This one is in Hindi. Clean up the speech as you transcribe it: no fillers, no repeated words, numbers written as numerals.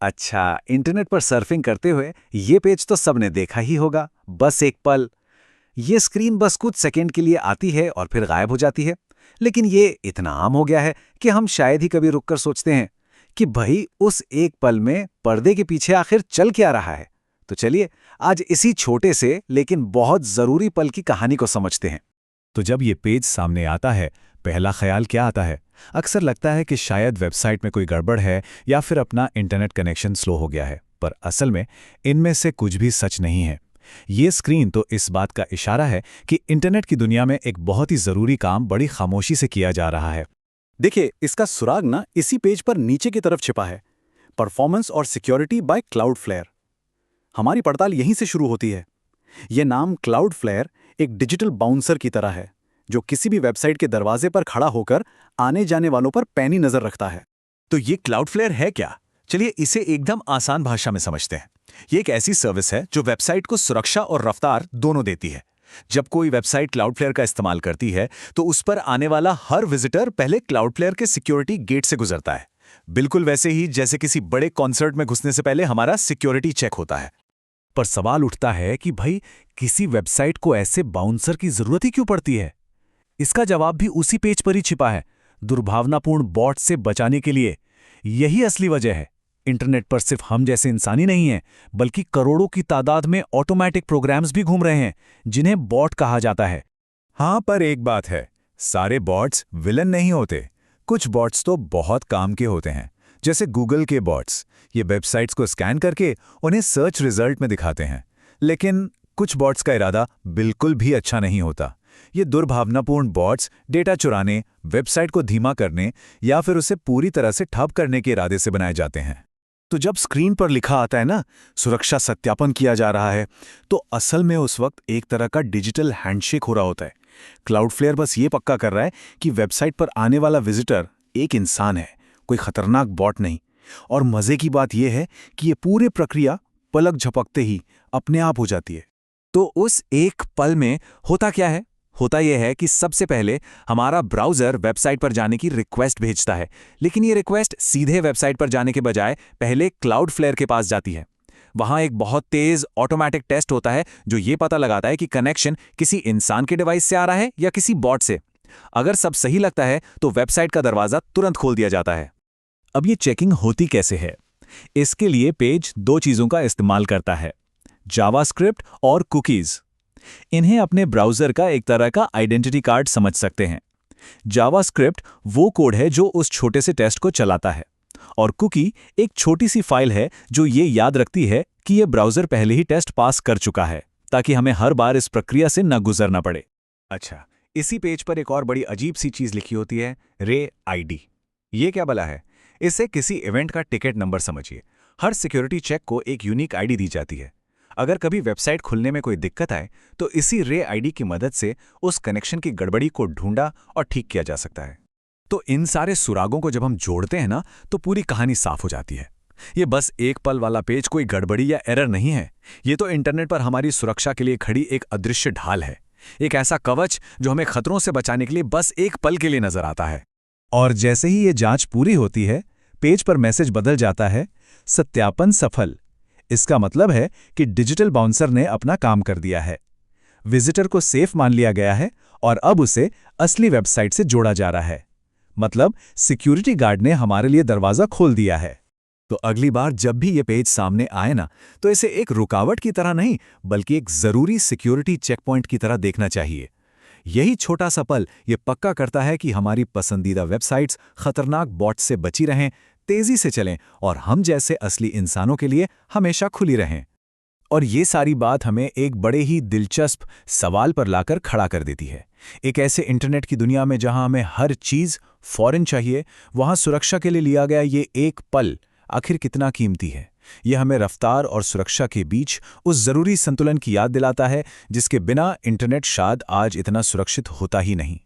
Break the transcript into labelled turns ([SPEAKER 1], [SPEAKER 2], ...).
[SPEAKER 1] अच्छा, इंटरनेट पर सर्फिंग करते हुए ये पेज तो सबने देखा ही होगा। बस एक पल। ये स्क्रीन बस कुछ सेकंड के लिए आती है और फिर गायब हो जाती है। लेकिन ये इतना आम हो गया है कि हम शायद ही कभी रुककर सोचते हैं कि भाई उस एक पल में पर्दे के पीछे आखिर चल क्या रहा है। तो चलिए आज इसी छोटे से लेकिन बहुत जरूरी पल की कहानी को समझते हैं।
[SPEAKER 2] तो जब ये पेज सामने आता है, पहला ख्याल क्या आता है? अक्सर लगता है कि शायद वेबसाइट में कोई गड़बड़ है या फिर अपना इंटरनेट कनेक्शन स्लो हो गया है, पर असल में इनमें से कुछ भी सच नहीं है। ये स्क्रीन तो इस बात का इशारा है कि इंटरनेट की दुनिया में एक बहुत ही ज़रूरी काम बड़ी खामोशी से किया जा रहा है।
[SPEAKER 3] देखिए, इसका सुराग ना इसी पेज पर नीचे की तरफ छिपा है। परफॉर्मेंस और सिक्योरिटी बाय क्लाउडफ्लेयर। हमारी पड़ताल यहीं से शुरू होती है। ये नाम क्लाउडफ्लेयर एक डिजिटल बाउंसर की तरह है, जो किसी भी वेबसाइट के दरवाजे पर खड़ा होकर आने जाने वालों पर पैनी नजर रखता है।
[SPEAKER 2] तो ये क्लाउडफ्लेयर है क्या? चलिए इसे एकदम आसान भाषा में समझते हैं। ये एक ऐसी सर्विस है जो वेबसाइट को सुरक्षा और रफ्तार दोनों देती है। जब कोई वेबसाइट क्लाउडफ्लेयर का इस्तेमाल करती है तो उस पर आने वाला हर विजिटर पहले क्लाउडफ्लेयर के सिक्योरिटी गेट से गुजरता है, बिल्कुल वैसे ही जैसे किसी बड़े कॉन्सर्ट में घुसने से पहले हमारा सिक्योरिटी चेक होता है। पर सवाल उठता है कि भाई किसी वेबसाइट को ऐसे बाउंसर की जरूरत ही क्यों पड़ती है? इसका जवाब भी उसी पेज पर ही छिपा है, दुर्भावनापूर्ण बॉट से बचाने के लिए। यही असली वजह है। इंटरनेट पर सिर्फ हम जैसे इंसान ही नहीं हैं, बल्कि करोड़ों की तादाद में ऑटोमेटिक प्रोग्राम्स भी घूम रहे हैं, जिन्हें बॉट कहा जाता है। हाँ, पर एक बात है, सारे बॉट्स विलन नहीं होते। कुछ बॉट्स तो बहुत काम के होते हैं, जैसे गूगल के बॉट्स। ये वेबसाइट्स को स्कैन करके उन्हें सर्च रिजल्ट में दिखाते हैं। लेकिन कुछ बॉट्स का इरादा बिल्कुल भी अच्छा नहीं होता। ये दुर्भावनापूर्ण बॉट्स डेटा चुराने, वेबसाइट को धीमा करने या फिर उसे पूरी तरह से ठप करने के इरादे से बनाए जाते हैं। तो जब स्क्रीन पर लिखा आता है ना, सुरक्षा सत्यापन किया जा रहा है, तो असल में उस वक्त एक तरह का डिजिटल हैंडशेक हो रहा होता है। क्लाउडफ्लेयर बस ये पक्का कर रहा है कि वेबसाइट पर आने वाला विजिटर एक इंसान है, कोई खतरनाक बॉट नहीं। और मजे की बात यह है कि ये पूरी प्रक्रिया पलक झपकते ही अपने आप हो जाती है।
[SPEAKER 1] तो उस एक पल में होता क्या है? होता यह है कि सबसे पहले हमारा ब्राउज़र वेबसाइट पर जाने की रिक्वेस्ट भेजता है, लेकिन ये रिक्वेस्ट सीधे वेबसाइट पर जाने के बजाय पहले क्लाउडफ्लेयर के पास जाती है। वहाँ एक बहुत तेज़ ऑटोमेटिक टेस्ट होता है जो ये पता लगाता है कि कनेक्शन किसी इंसान के डिवाइस से आ रहा है या किसी बॉट से। अगर सब सही लगता है तो वेबसाइट का दरवाज़ा तुरंत खोल दिया जाता है।
[SPEAKER 2] अब ये चेकिंग होती कैसे है? इसके लिए पेज दो चीज़ों का इस्तेमाल करता है, जावास्क्रिप्ट और कुकीज़। इन्हें अपने ब्राउज़र का एक तरह का आइडेंटिटी कार्ड समझ सकते हैं। जावास्क्रिप्ट वो कोड है जो उस छोटे से टेस्ट को चलाता है, और कुकी एक छोटी सी फाइल है जो ये याद रखती है कि ये ब्राउज़र पहले ही टेस्ट पास कर चुका है, ताकि हमें हर बार इस प्रक्रिया से न गुजरना पड़े।
[SPEAKER 1] अच्छा, इसी पेज पर एक और बड़ी अजीब सी चीज़ लिखी होती है, रे आईडी। ये क्या भला है? इसे किसी इवेंट का टिकट नंबर समझिए। हर सिक्योरिटी चेक को एक यूनिक आईडी दी जाती है। अगर कभी वेबसाइट खुलने में कोई दिक्कत आए तो इसी रे आईडी की मदद से उस कनेक्शन की गड़बड़ी को ढूंढा और ठीक किया जा सकता है। तो इन सारे सुरागों को जब हम जोड़ते हैं ना, तो पूरी कहानी साफ हो जाती है। ये बस एक पल वाला पेज कोई गड़बड़ी या एरर नहीं है। ये तो इंटरनेट पर हमारी सुरक्षा के लिए खड़ी एक अदृश्य ढाल है, एक ऐसा कवच जो हमें खतरों से बचाने के लिए बस एक पल के लिए नजर आता है।
[SPEAKER 2] और जैसे ही ये जांच पूरी होती है, पेज पर मैसेज बदल जाता है, सत्यापन सफल। इसका मतलब है कि डिजिटल बाउंसर ने अपना काम कर दिया है। विजिटर को सेफ मान लिया गया है और अब उसे असली वेबसाइट से जोड़ा जा रहा है। मतलब सिक्योरिटी गार्ड ने हमारे लिए दरवाजा खोल दिया है।
[SPEAKER 3] तो अगली बार जब भी ये पेज सामने आए ना, तो इसे एक रुकावट की तरह नहीं, बल्कि एक जरूरी सिक्योरिटी चेकपॉइंट की तरह देखना चाहिए। यही छोटा सा पल ये पक्का करता है कि हमारी पसंदीदा वेबसाइट्स खतरनाक बॉट से बची रहें, तेजी से चलें और हम जैसे असली इंसानों के लिए हमेशा खुली रहें।
[SPEAKER 2] और ये सारी बात हमें एक बड़े ही दिलचस्प सवाल पर लाकर खड़ा कर देती है। एक ऐसे इंटरनेट की दुनिया में जहां हमें हर चीज़ फौरन चाहिए, वहां सुरक्षा के लिए लिया गया ये एक पल आखिर कितना कीमती है। यह हमें रफ्तार और सुरक्षा के बीच उस ज़रूरी संतुलन की याद दिलाता है जिसके बिना इंटरनेट शायद आज इतना सुरक्षित होता ही नहीं।